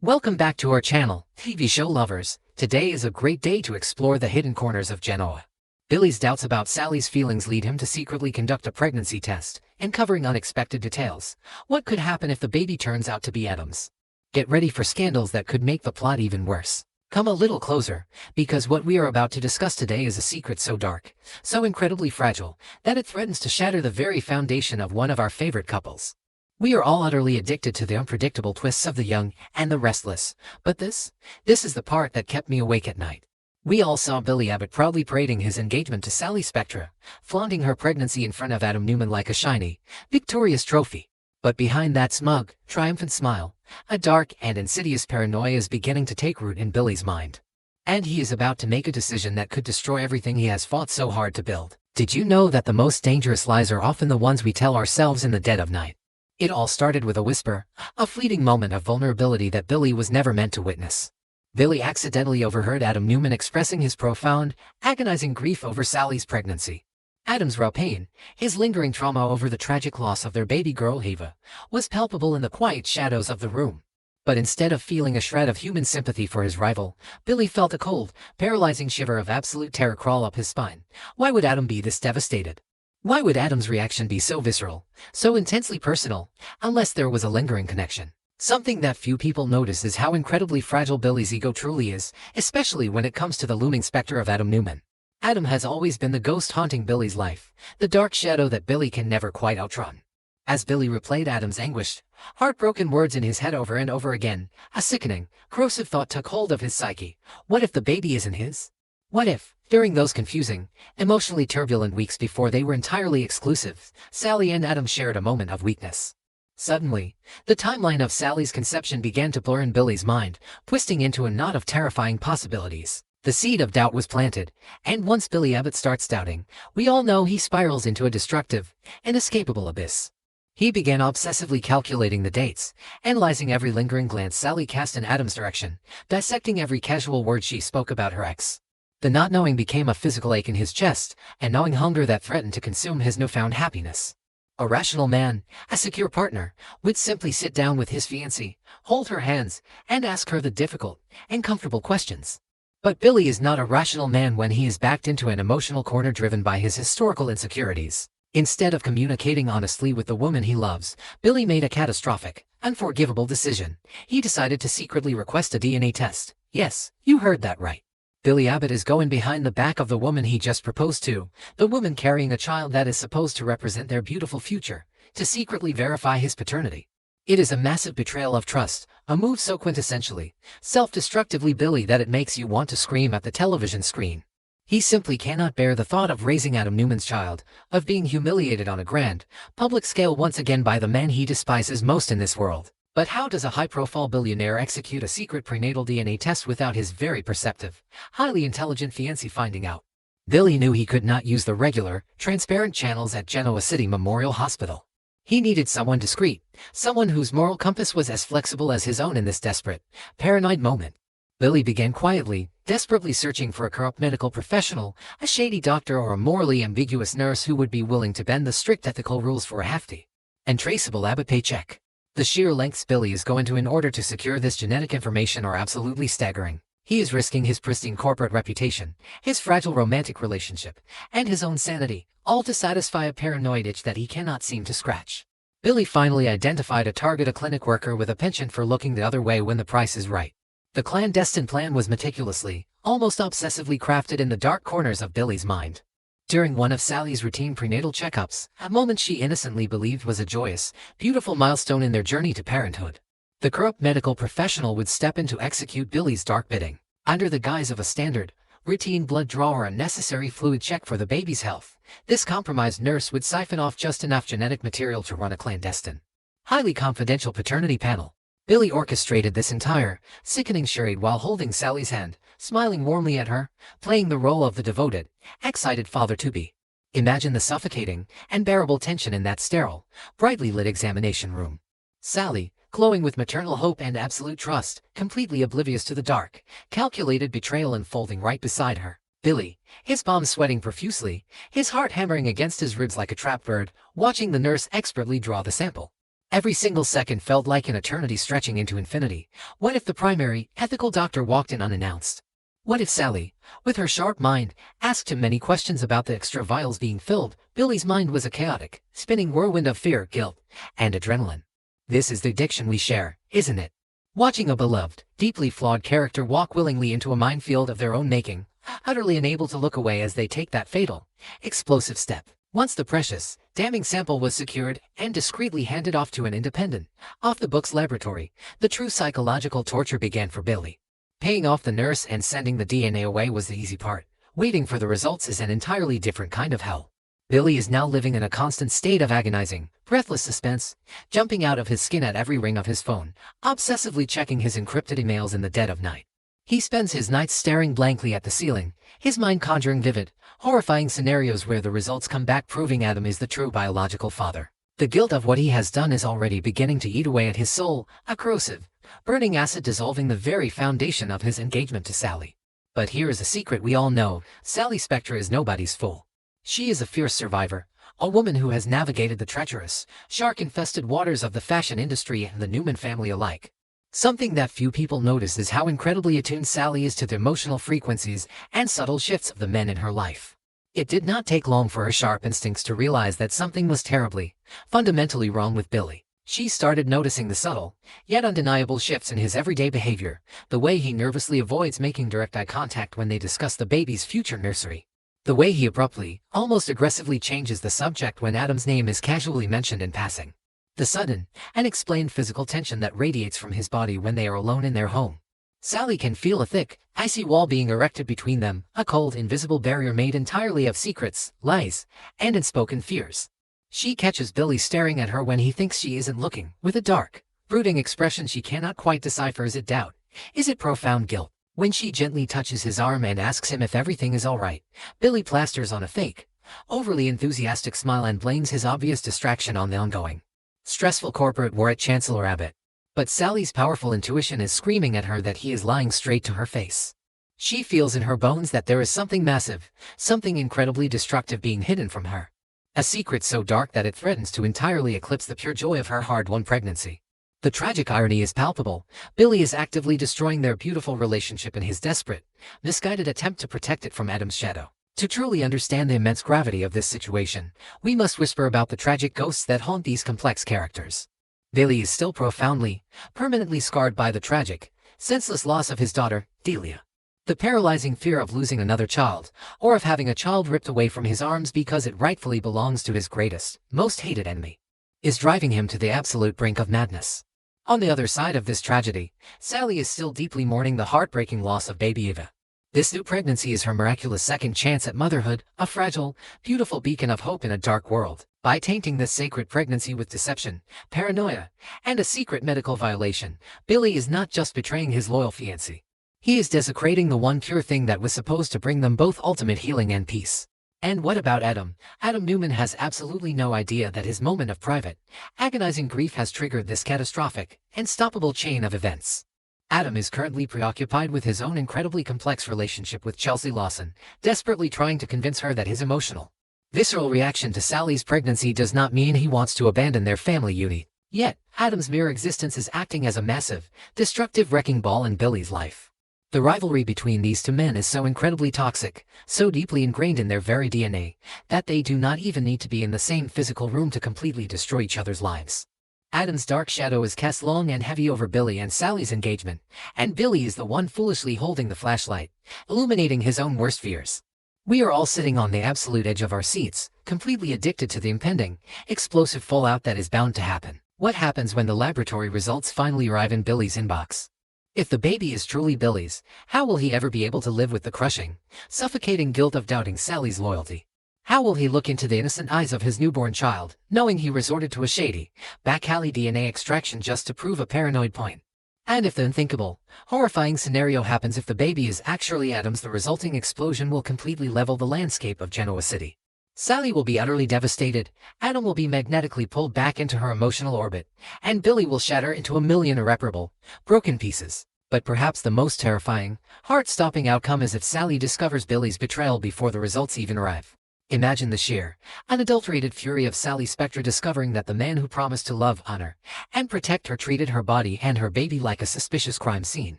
Welcome back to our channel, TV show lovers. Today is a great day to explore the hidden corners of Genoa. Billy's doubts about Sally's feelings lead him to secretly conduct a pregnancy test, uncovering unexpected details. What could happen if the baby turns out to be Adams? Get ready for scandals that could make the plot even worse. Come a little closer, because what we are about to discuss today is a secret so dark, so incredibly fragile, that it threatens to shatter the very foundation of one of our favorite couples. We are all utterly addicted to the unpredictable twists of the young and the restless, but this is the part that kept me awake at night. We all saw Billy Abbott proudly parading his engagement to Sally Spectra, flaunting her pregnancy in front of Adam Newman like a shiny, victorious trophy. But behind that smug, triumphant smile, a dark and insidious paranoia is beginning to take root in Billy's mind. And he is about to make a decision that could destroy everything he has fought so hard to build. Did you know that the most dangerous lies are often the ones we tell ourselves in the dead of night? It all started with a whisper, a fleeting moment of vulnerability that Billy was never meant to witness. Billy accidentally overheard Adam Newman expressing his profound, agonizing grief over Sally's pregnancy. Adam's raw pain, his lingering trauma over the tragic loss of their baby girl Ava, was palpable in the quiet shadows of the room. But instead of feeling a shred of human sympathy for his rival, Billy felt a cold, paralyzing shiver of absolute terror crawl up his spine. Why would Adam be this devastated? Why would Adam's reaction be so visceral, so intensely personal, unless there was a lingering connection? Something that few people notice is how incredibly fragile Billy's ego truly is, especially when it comes to the looming specter of Adam Newman. Adam has always been the ghost haunting Billy's life, the dark shadow that Billy can never quite outrun. As Billy replayed Adam's anguished, heartbroken words in his head over and over again, a sickening, corrosive thought took hold of his psyche. What if the baby isn't his? What if, during those confusing, emotionally turbulent weeks before they were entirely exclusive, Sally and Adam shared a moment of weakness? Suddenly, the timeline of Sally's conception began to blur in Billy's mind, twisting into a knot of terrifying possibilities. The seed of doubt was planted, and once Billy Abbott starts doubting, we all know he spirals into a destructive, inescapable abyss. He began obsessively calculating the dates, analyzing every lingering glance Sally cast in Adam's direction, dissecting every casual word she spoke about her ex. The not knowing became a physical ache in his chest, a gnawing hunger that threatened to consume his newfound happiness. A rational man, a secure partner, would simply sit down with his fiancée, hold her hands, and ask her the difficult, uncomfortable questions. But Billy is not a rational man when he is backed into an emotional corner driven by his historical insecurities. Instead of communicating honestly with the woman he loves, Billy made a catastrophic, unforgivable decision. He decided to secretly request a DNA test. Yes, you heard that right. Billy Abbott is going behind the back of the woman he just proposed to, the woman carrying a child that is supposed to represent their beautiful future, to secretly verify his paternity. It is a massive betrayal of trust, a move so quintessentially, self-destructively Billy that it makes you want to scream at the television screen. He simply cannot bear the thought of raising Adam Newman's child, of being humiliated on a grand, public scale once again by the man he despises most in this world. But how does a high-profile billionaire execute a secret prenatal DNA test without his very perceptive, highly intelligent fiancée finding out? Billy knew he could not use the regular, transparent channels at Genoa City Memorial Hospital. He needed someone discreet, someone whose moral compass was as flexible as his own in this desperate, paranoid moment. Billy began quietly, desperately searching for a corrupt medical professional, a shady doctor or a morally ambiguous nurse who would be willing to bend the strict ethical rules for a hefty and traceable Abbott paycheck. The sheer lengths Billy is going to in order to secure this genetic information are absolutely staggering. He is risking his pristine corporate reputation, his fragile romantic relationship, and his own sanity, all to satisfy a paranoid itch that he cannot seem to scratch. Billy finally identified a target, a clinic worker with a penchant for looking the other way when the price is right. The clandestine plan was meticulously, almost obsessively crafted in the dark corners of Billy's mind. During one of Sally's routine prenatal checkups, a moment she innocently believed was a joyous, beautiful milestone in their journey to parenthood, the corrupt medical professional would step in to execute Billy's dark bidding. Under the guise of a standard, routine blood draw or a necessary fluid check for the baby's health, this compromised nurse would siphon off just enough genetic material to run a clandestine, highly confidential paternity panel. Billy orchestrated this entire, sickening charade while holding Sally's hand, smiling warmly at her, playing the role of the devoted, excited father-to-be. Imagine the suffocating, unbearable tension in that sterile, brightly lit examination room. Sally, glowing with maternal hope and absolute trust, completely oblivious to the dark, calculated betrayal unfolding right beside her. Billy, his palms sweating profusely, his heart hammering against his ribs like a trapped bird, watching the nurse expertly draw the sample. Every single second felt like an eternity stretching into infinity. What if the primary, ethical doctor walked in unannounced? What if Sally, with her sharp mind, asked him many questions about the extra vials being filled? Billy's mind was a chaotic, spinning whirlwind of fear, guilt, and adrenaline. This is the addiction we share, isn't it? Watching a beloved, deeply flawed character walk willingly into a minefield of their own making, utterly unable to look away as they take that fatal, explosive step. Once the precious, damning sample was secured and discreetly handed off to an independent, off-the-books laboratory, the true psychological torture began for Billy. Paying off the nurse and sending the DNA away was the easy part. Waiting for the results is an entirely different kind of hell. Billy is now living in a constant state of agonizing, breathless suspense, jumping out of his skin at every ring of his phone, obsessively checking his encrypted emails in the dead of night. He spends his nights staring blankly at the ceiling, his mind conjuring vivid, horrifying scenarios where the results come back proving Adam is the true biological father. The guilt of what he has done is already beginning to eat away at his soul, a corrosive, burning acid dissolving the very foundation of his engagement to Sally. But here is a secret we all know: Sally Spectre is nobody's fool. She is a fierce survivor, a woman who has navigated the treacherous, shark-infested waters of the fashion industry and the Newman family alike. Something that few people notice is how incredibly attuned Sally is to the emotional frequencies and subtle shifts of the men in her life. It did not take long for her sharp instincts to realize that something was terribly, fundamentally wrong with Billy. She started noticing the subtle, yet undeniable shifts in his everyday behavior, the way he nervously avoids making direct eye contact when they discuss the baby's future nursery. The way he abruptly, almost aggressively changes the subject when Adam's name is casually mentioned in passing. The sudden, unexplained physical tension that radiates from his body when they are alone in their home. Sally can feel a thick, icy wall being erected between them, a cold, invisible barrier made entirely of secrets, lies, and unspoken fears. She catches Billy staring at her when he thinks she isn't looking, with a dark, brooding expression she cannot quite decipher. Is it doubt? Is it profound guilt? When she gently touches his arm and asks him if everything is all right, Billy plasters on a fake, overly enthusiastic smile and blames his obvious distraction on the ongoing, stressful corporate war at Chancellor Abbott. But Sally's powerful intuition is screaming at her that he is lying straight to her face. She feels in her bones that there is something massive, something incredibly destructive being hidden from her. A secret so dark that it threatens to entirely eclipse the pure joy of her hard-won pregnancy. The tragic irony is palpable. Billy is actively destroying their beautiful relationship in his desperate, misguided attempt to protect it from Adam's shadow. To truly understand the immense gravity of this situation, we must whisper about the tragic ghosts that haunt these complex characters. Billy is still profoundly, permanently scarred by the tragic, senseless loss of his daughter, Delia. The paralyzing fear of losing another child, or of having a child ripped away from his arms because it rightfully belongs to his greatest, most hated enemy, is driving him to the absolute brink of madness. On the other side of this tragedy, Sally is still deeply mourning the heartbreaking loss of baby Eva. This new pregnancy is her miraculous second chance at motherhood, a fragile, beautiful beacon of hope in a dark world. By tainting this sacred pregnancy with deception, paranoia, and a secret medical violation, Billy is not just betraying his loyal fiancée. He is desecrating the one pure thing that was supposed to bring them both ultimate healing and peace. And what about Adam? Adam Newman has absolutely no idea that his moment of private, agonizing grief has triggered this catastrophic, unstoppable chain of events. Adam is currently preoccupied with his own incredibly complex relationship with Chelsea Lawson, desperately trying to convince her that his emotional, visceral reaction to Sally's pregnancy does not mean he wants to abandon their family unit. Yet, Adam's mere existence is acting as a massive, destructive wrecking ball in Billy's life. The rivalry between these two men is so incredibly toxic, so deeply ingrained in their very DNA, that they do not even need to be in the same physical room to completely destroy each other's lives. Adam's dark shadow is cast long and heavy over Billy and Sally's engagement, and Billy is the one foolishly holding the flashlight, illuminating his own worst fears. We are all sitting on the absolute edge of our seats, completely addicted to the impending, explosive fallout that is bound to happen. What happens when the laboratory results finally arrive in Billy's inbox? If the baby is truly Billy's, how will he ever be able to live with the crushing, suffocating guilt of doubting Sally's loyalty? How will he look into the innocent eyes of his newborn child, knowing he resorted to a shady, back-alley DNA extraction just to prove a paranoid point? And if the unthinkable, horrifying scenario happens, if the baby is actually Adam's, the resulting explosion will completely level the landscape of Genoa City. Sally will be utterly devastated, Adam will be magnetically pulled back into her emotional orbit, and Billy will shatter into a million irreparable, broken pieces. But perhaps the most terrifying, heart-stopping outcome is if Sally discovers Billy's betrayal before the results even arrive. Imagine the sheer, unadulterated fury of Sally Spectre discovering that the man who promised to love, honor, and protect her treated her body and her baby like a suspicious crime scene.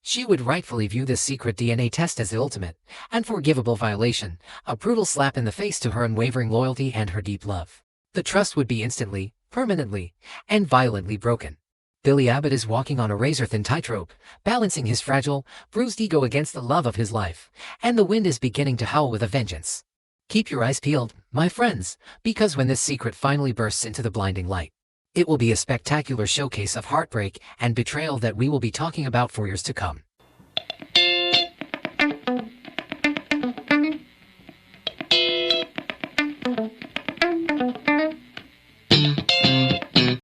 She would rightfully view this secret DNA test as the ultimate, unforgivable violation, a brutal slap in the face to her unwavering loyalty and her deep love. The trust would be instantly, permanently, and violently broken. Billy Abbott is walking on a razor-thin tightrope, balancing his fragile, bruised ego against the love of his life, and the wind is beginning to howl with a vengeance. Keep your eyes peeled, my friends, because when this secret finally bursts into the blinding light, it will be a spectacular showcase of heartbreak and betrayal that we will be talking about for years to come.